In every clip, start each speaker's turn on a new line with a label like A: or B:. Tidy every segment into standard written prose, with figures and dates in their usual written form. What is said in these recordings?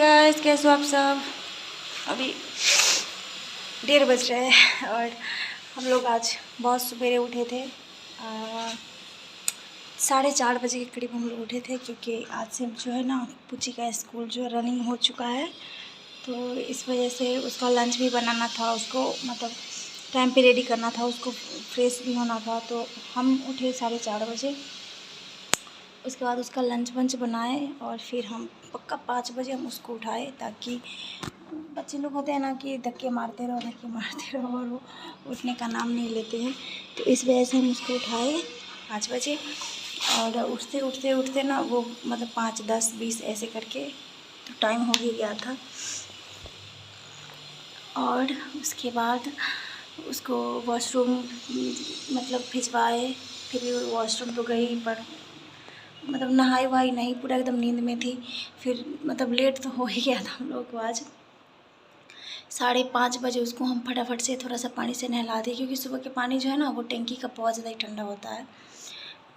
A: Guys, कैसे हो आप सब। अभी 1:30 बज रहे हैं और हम लोग आज बहुत सवेरे उठे थे। 4:30 बजे के करीब हम लोग उठे थे, क्योंकि आज से जो है ना पुची का स्कूल जो है रनिंग हो चुका है, तो इस वजह से उसका लंच भी बनाना था, उसको मतलब टाइम पे रेडी करना था, उसको फ्रेश भी होना था। तो हम उठे 4:30 बजे। उसके बाद उसका लंच वंच बनाए और फिर हम पक्का 5 बजे हम उसको उठाए, ताकि बच्चे लोग होते हैं ना कि धक्के मारते रहो और वो उठने का नाम नहीं लेते हैं। तो इस वजह से हम उसको उठाए 5 बजे। और उठते ना वो मतलब 5, 10, 20 ऐसे करके तो टाइम हो ही गया था। और उसके बाद उसको वॉशरूम मतलब भिजवाए। फिर भी वो वॉशरूम तो गई, पर मतलब नहाई वहाई नहीं, पूरा एकदम नींद में थी। फिर मतलब लेट तो हो ही गया था हम लोग को आज। 5:30 बजे उसको हम फटाफट से थोड़ा सा पानी से नहला दिए, क्योंकि सुबह के पानी जो है ना वो टंकी का बहुत ज़्यादा ही ठंडा होता है।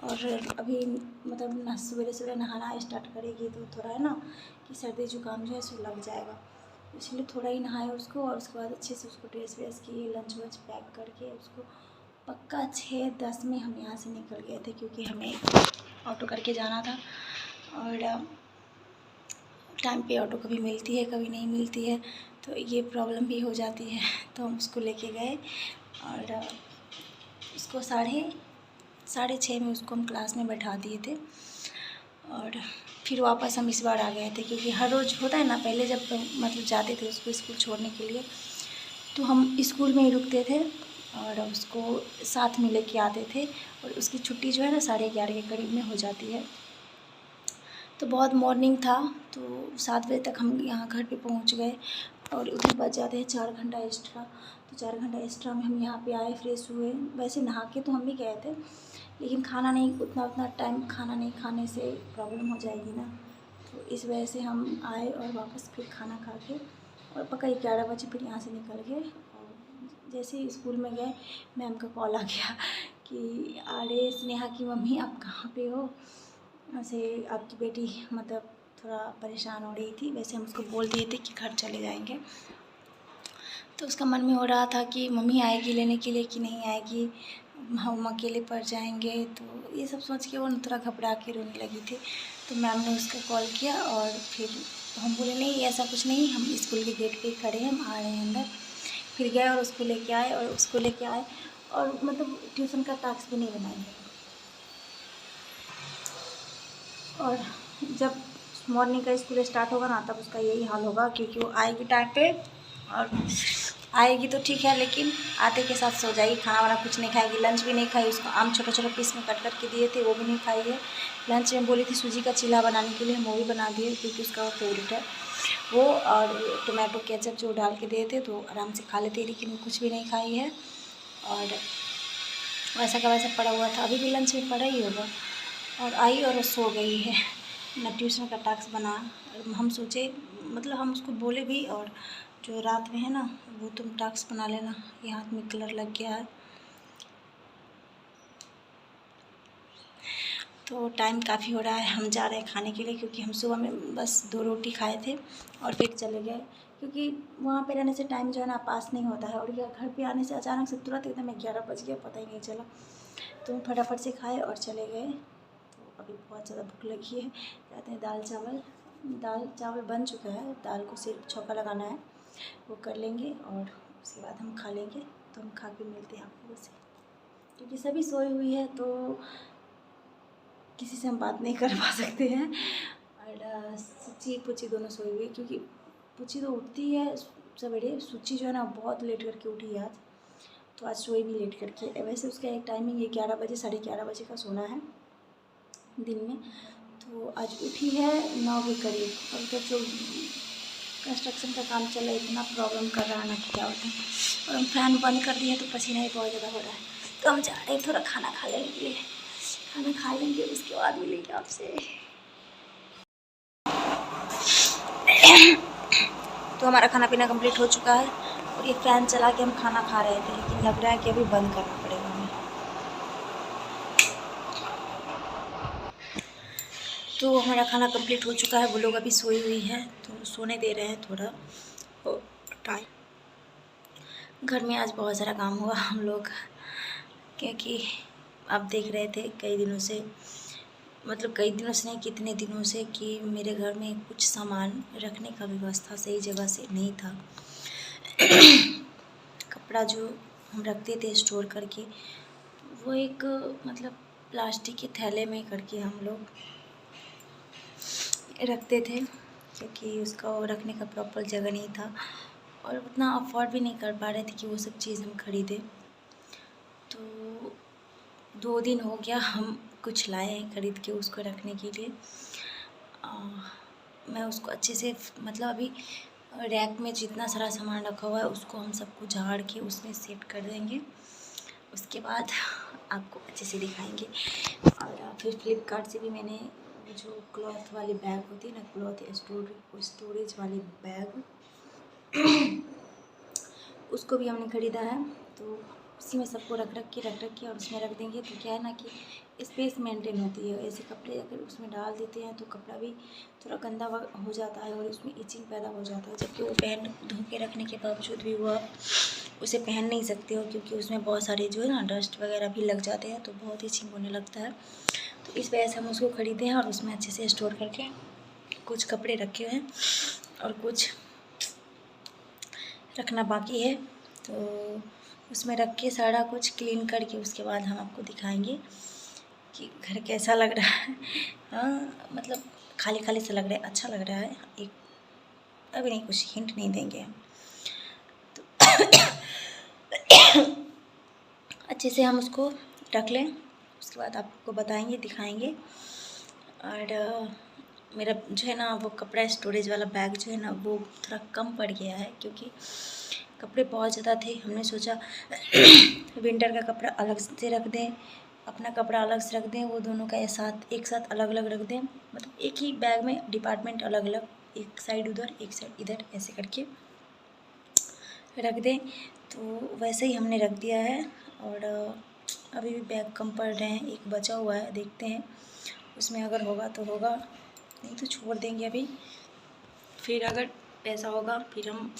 A: और अभी मतलब ना सवेरे नहाना स्टार्ट करेगी तो थोड़ा है ना कि सर्दी जुकाम जो है सो लग जाएगा, इसलिए थोड़ा ही नहाए उसको। और उसके बाद अच्छे से उसको ड्रेस व्रेस किए, लंच वंच पैक करके उसको पक्का 6:10 में हम यहाँ से निकल गए थे, क्योंकि हमें ऑटो करके जाना था। और टाइम पे ऑटो कभी मिलती है कभी नहीं मिलती है, तो ये प्रॉब्लम भी हो जाती है। तो हम उसको लेके गए और उसको 6:30 में उसको हम क्लास में बैठा दिए थे। और फिर वापस हम इस बार आ गए थे, क्योंकि हर रोज़ होता है ना, पहले जब मतलब जाते थे उसको स्कूल छोड़ने के लिए तो हम स्कूल में ही रुकते थे और उसको साथ में लेके आते थे। और उसकी छुट्टी जो है ना 11:30 के करीब में हो जाती है। तो बहुत मॉर्निंग था, तो 7 बजे तक हम यहाँ घर पे पहुँच गए। और उधर बच जाते हैं 4 घंटा एक्स्ट्रा। तो 4 घंटा एक्स्ट्रा में हम यहाँ पे आए, फ्रेश हुए। वैसे नहा के तो हम भी गए थे, लेकिन खाना नहीं, उतना टाइम खाना नहीं खाने से प्रॉब्लम हो जाएगी ना, तो इस वजह से हम आए और वापस फिर खाना खा के और पक्का 11 बजे फिर यहाँ से निकल गए। और जैसे ही स्कूल में गए मैम का कॉल आ गया कि अरे स्नेहा की मम्मी आप कहाँ पे हो, ऐसे आपकी बेटी मतलब थोड़ा परेशान हो रही थी। वैसे हम उसको बोल दिए थे कि घर चले जाएंगे, तो उसका मन में हो रहा था कि मम्मी आएगी लेने के लिए कि नहीं आएगी, हम अकेले पड़ जाएंगे। तो ये सब सोच के वो थोड़ा घबरा के रोने लगी थी। तो मैम ने उसका कॉल किया और फिर हम बोले नहीं ऐसा कुछ नहीं, हम स्कूल के गेट पे खड़े हैं, हम आ रहे हैं अंदर। फिर गए और उसको लेके आए और मतलब ट्यूशन का टास्क भी नहीं बनाएंगे। और जब मॉर्निंग का स्कूल स्टार्ट होगा ना तब उसका यही हाल होगा, क्योंकि वो आएगी टाइम पे और आएगी तो ठीक है, लेकिन आते के साथ सो जाएगी, खाना वाना कुछ नहीं खाएगी, लंच भी नहीं खाई। उसको आम छोटा छोटा पीस में कट करके दिए थे, वो भी नहीं खाई है। लंच में बोली थी सूजी का चीला बनाने के लिए, हम वो भी बना दिए, क्योंकि उसका वो फेवरेट है वो। और टोमेटो केचप जो डाल के दिए थे तो आराम से खा लेती, लेकिन वो कुछ भी नहीं खाई है। और वैसा का वैसा पड़ा हुआ था, अभी भी लंच में पड़ा ही होगा। और आई और सो गई है ना, ट्यूशन का टास्क बना। हम सोचे मतलब हम उसको बोले भी, और जो रात में है ना वो तुम टास्क बना लेना, ये हाथ में कलर लग गया है। तो टाइम काफ़ी हो रहा है, हम जा रहे हैं खाने के लिए, क्योंकि हम सुबह में बस 2 रोटी खाए थे और फिर चले गए, क्योंकि वहाँ पे रहने से टाइम जो है ना पास नहीं होता है। और यह घर पे आने से अचानक से तुरंत एकदम 11 बज गया, पता ही नहीं चला। तो फटाफट से खाए और चले गए। तो अभी बहुत ज़्यादा भूख लगी है, कहते हैं दाल चावल बन चुका है, दाल को सिर्फ छौंका लगाना है, वो कर लेंगे और उसके बाद हम खा लेंगे। तो हम खा के मिलते हैं आप लोगों से, क्योंकि सभी सोई हुई है तो किसी से हम बात नहीं कर पा सकते हैं। और सुची पुची दोनों सोई हुई है, क्योंकि पुची तो उठती है सवेरे, सुची जो है ना बहुत लेट करके उठी है आज, तो आज सोई भी लेट करके। वैसे उसका एक टाइमिंग 11 बजे 11:30 बजे का सोना है दिन में, तो आज उठी है 9 के करीब। और उधर जो कंस्ट्रक्शन का काम चल रहा है इतना प्रॉब्लम कर रहा है ना कि क्या होता है। और हम फैन बंद कर दिए तो पसीना ही बहुत ज़्यादा हो रहा है। तो हम जा रहे हैं थोड़ा खाना खा लेने के लिए, खाना खा लेंगे उसके बाद मिलेंगे आपसे। तो हमारा खाना पीना कंप्लीट हो चुका है और ये फ़ैन चला के हम खाना खा रहे थे, लेकिन लग रहा है कि अभी बंद करना पड़ेगा हमें। तो हमारा खाना कंप्लीट हो चुका है। वो लोग अभी सोई हुई है तो सोने दे रहे हैं थोड़ा टाइम। घर में आज बहुत सारा काम हुआ हम लोग, क्योंकि आप देख रहे थे कई दिनों से, मतलब कई दिनों से नहीं, कितने दिनों से, कि मेरे घर में कुछ सामान रखने का व्यवस्था सही जगह से नहीं था। कपड़ा जो हम रखते थे स्टोर करके, वो एक मतलब प्लास्टिक के थैले में करके हम लोग रखते थे, क्योंकि उसका वो रखने का प्रॉपर जगह नहीं था और उतना अफोर्ड भी नहीं कर पा रहे थे कि वो सब चीज़ हम खरीदें। तो 2 दिन हो गया हम कुछ लाए हैं खरीद के उसको रखने के लिए। मैं उसको अच्छे से मतलब अभी रैक में जितना सारा सामान रखा हुआ है उसको हम सबको झाड़ के उसमें सेट कर देंगे। उसके बाद आपको अच्छे से दिखाएंगे। और फिर फ्लिपकार्ट से भी मैंने जो क्लॉथ वाली बैग होती है ना, क्लॉथ स्टोरेज वाली बैग, उसको भी हमने ख़रीदा है। तो उसी में सबको रख के और उसमें रख देंगे। तो क्या है ना कि स्पेस मेंटेन होती है। ऐसे कपड़े अगर उसमें डाल देते हैं तो कपड़ा भी थोड़ा गंदा हो जाता है और उसमें इचिंग पैदा हो जाता है, जबकि वो पहन धो के रखने के बावजूद भी वो आप उसे पहन नहीं सकते हो, क्योंकि उसमें बहुत सारे जो है ना डस्ट वगैरह भी लग जाते हैं, तो बहुत इचिंग होने लगता है। तो इस वजह से हम उसको ख़रीदे हैं और उसमें अच्छे से स्टोर करके कुछ कपड़े रखे हुए हैं और कुछ रखना बाकी है। तो उसमें रख के सारा कुछ क्लीन करके उसके बाद हम आपको दिखाएंगे कि घर कैसा लग रहा है। हाँ, मतलब खाली खाली सा लग रहा है, अच्छा लग रहा है। एक अभी नहीं, कुछ हिंट नहीं देंगे हम। तो अच्छे से हम उसको रख लें, उसके बाद आपको बताएंगे, दिखाएंगे। और मेरा जो है ना वो कपड़ा स्टोरेज वाला बैग जो है ना वो थोड़ा कम पड़ गया है, क्योंकि कपड़े बहुत ज़्यादा थे। हमने सोचा विंटर का कपड़ा अलग से रख दें, अपना कपड़ा अलग से रख दें, वो दोनों का एक साथ अलग अलग रख दें, मतलब एक ही बैग में डिपार्टमेंट अलग अलग, एक साइड उधर एक साइड इधर ऐसे करके रख दें। तो वैसे ही हमने रख दिया है। और अभी भी बैग कम पड़ रहे हैं, एक बचा हुआ है, देखते हैं उसमें अगर होगा तो होगा, नहीं तो छोड़ देंगे अभी। फिर अगर पैसा होगा फिर हम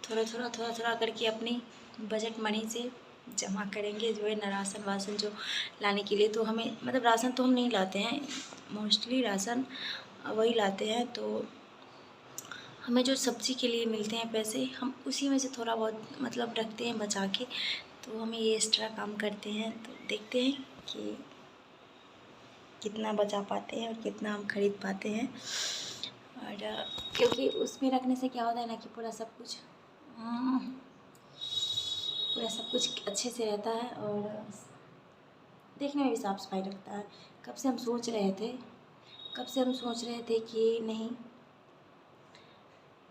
A: थोड़ा करके अपनी बजट मनी से जमा करेंगे, जो है ना राशन वासन जो लाने के लिए। तो हमें मतलब राशन तो हम नहीं लाते हैं, मोस्टली राशन वही लाते हैं। तो हमें जो सब्ज़ी के लिए मिलते हैं पैसे, हम उसी में से थोड़ा बहुत मतलब रखते हैं बचा के। तो हम ये एक्स्ट्रा काम करते हैं। तो देखते हैं कि कितना बचा पाते हैं और कितना हम खरीद पाते हैं। और क्योंकि उसमें रखने से क्या होता है ना कि पूरा सब कुछ अच्छे से रहता है और देखने में भी साफ़ सफाई रखता है। कब से हम सोच रहे थे कि नहीं,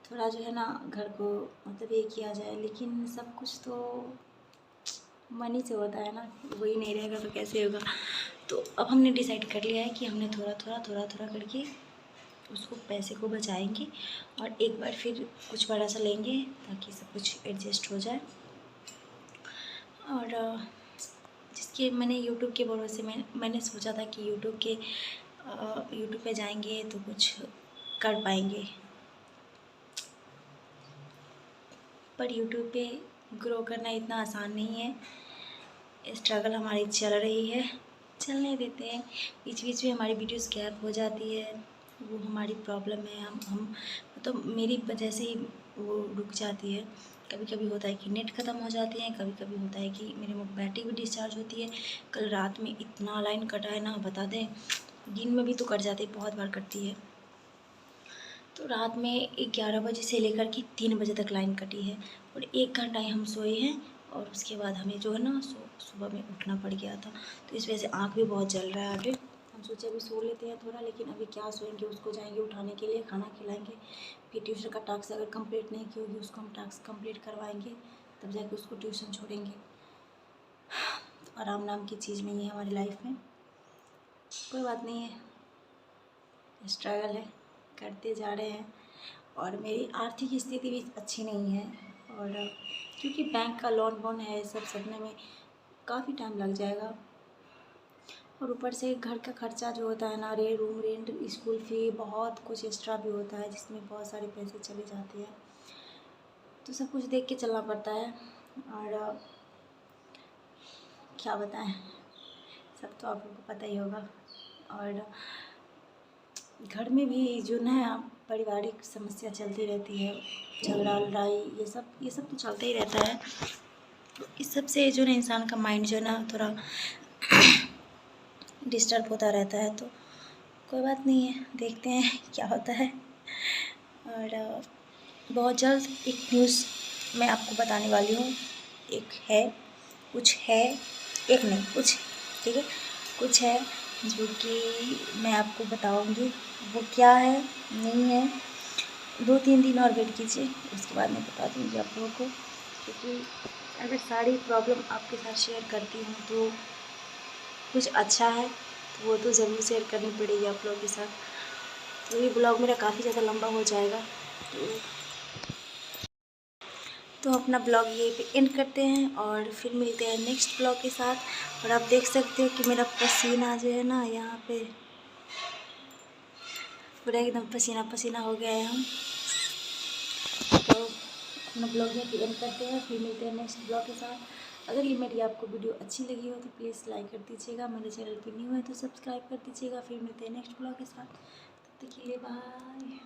A: थोड़ा जो है ना घर को मतलब ये किया जाए, लेकिन सब कुछ तो मनी से होता है ना, वही नहीं रहेगा तो कैसे होगा। तो अब हमने डिसाइड कर लिया है कि हमने थोड़ा करके उसको पैसे को बचाएंगे और एक बार फिर कुछ बड़ा सा लेंगे ताकि सब कुछ एडजस्ट हो जाए। और जिसके मैंने यूट्यूब के भरोसे मैंने सोचा था कि यूट्यूब पे जाएंगे तो कुछ कर पाएंगे, पर यूट्यूब पे ग्रो करना इतना आसान नहीं है। स्ट्रगल हमारी चल रही है, चलने देते हैं। बीच बीच में हमारी वीडियोस गैप हो जाती है, वो हमारी प्रॉब्लम है। हम तो मेरी वजह से ही वो रुक जाती है। कभी कभी होता है कि नेट ख़त्म हो जाती है, कभी कभी होता है कि मेरे में बैटरी भी डिस्चार्ज होती है। कल रात में इतना लाइन कटा है ना, बता दें, दिन में भी तो कट जाती है, बहुत बार कटती है। तो रात में 11 बजे से लेकर के 3 बजे तक लाइन कटी है और 1 घंटा ही हम सोए हैं। और उसके बाद हमें जो है ना सुबह में उठना पड़ गया था। तो इस वजह से आँख भी बहुत जल रहा है अभी। हम सोचे अभी सो लेते हैं थोड़ा, लेकिन अभी क्या सोएंगे, उसको जाएंगे उठाने के लिए, खाना खिलाएंगे, फिर ट्यूशन का टास्क अगर कंप्लीट नहीं की होगी उसको हम टास्क कंप्लीट करवाएंगे, तब जाके उसको ट्यूशन छोड़ेंगे। तो आराम नाम की चीज़ नहीं है हमारी लाइफ में। कोई बात नहीं है, स्ट्रगल है, करते जा रहे हैं। और मेरी आर्थिक स्थिति भी अच्छी नहीं है, और क्योंकि बैंक का लोन वोन है, सब सदने में काफ़ी टाइम लग जाएगा। और ऊपर से घर का खर्चा जो होता है ना, रूम रेंट, स्कूल फ़ी, बहुत कुछ एक्स्ट्रा भी होता है जिसमें बहुत सारे पैसे चले जाते हैं। तो सब कुछ देख के चलना पड़ता है। और क्या बताएं, सब तो आप लोगों को पता ही होगा। और घर में भी जो ना पारिवारिक समस्या चलती रहती है, झगड़ा लड़ाई, ये सब तो चलता ही रहता है। इस सब से जो ना इंसान का माइंड जो है ना थोड़ा डिस्टर्ब होता रहता है। तो कोई बात नहीं है, देखते हैं क्या होता है। और बहुत जल्द एक न्यूज़ मैं आपको बताने वाली हूँ। एक नहीं कुछ, ठीक है, कुछ है जो कि मैं आपको बताऊँगी। वो क्या है नहीं है, 2-3 दिन और वेट कीजिए, उसके बाद मैं बता दूँगी आप लोगों को। क्योंकि अगर सारी प्रॉब्लम आपके साथ शेयर करती हूँ तो कुछ अच्छा है तो वो तो ज़रूर शेयर करनी पड़ेगी आप लोगों के साथ। तो ये ब्लॉग मेरा काफ़ी ज़्यादा लंबा हो जाएगा, तो अपना ब्लॉग यहीं पे एंड करते हैं और फिर मिलते हैं नेक्स्ट ब्लॉग के साथ। और आप देख सकते हो कि मेरा पसीना जो है ना यहाँ पे पूरा एकदम पसीना पसीना हो गया है हम। तो अपना ब्लॉग यहीं पे एंड करते हैं, फिर मिलते हैं नेक्स्ट ब्लॉग के साथ। अगर ये मेरी आपको वीडियो अच्छी लगी हो तो प्लीज़ लाइक कर दीजिएगा, मेरे चैनल पे न्यू है तो सब्सक्राइब कर दीजिएगा। फिर मिलते हैं नेक्स्ट ब्लॉग के साथ, तब तक के लिए बाय।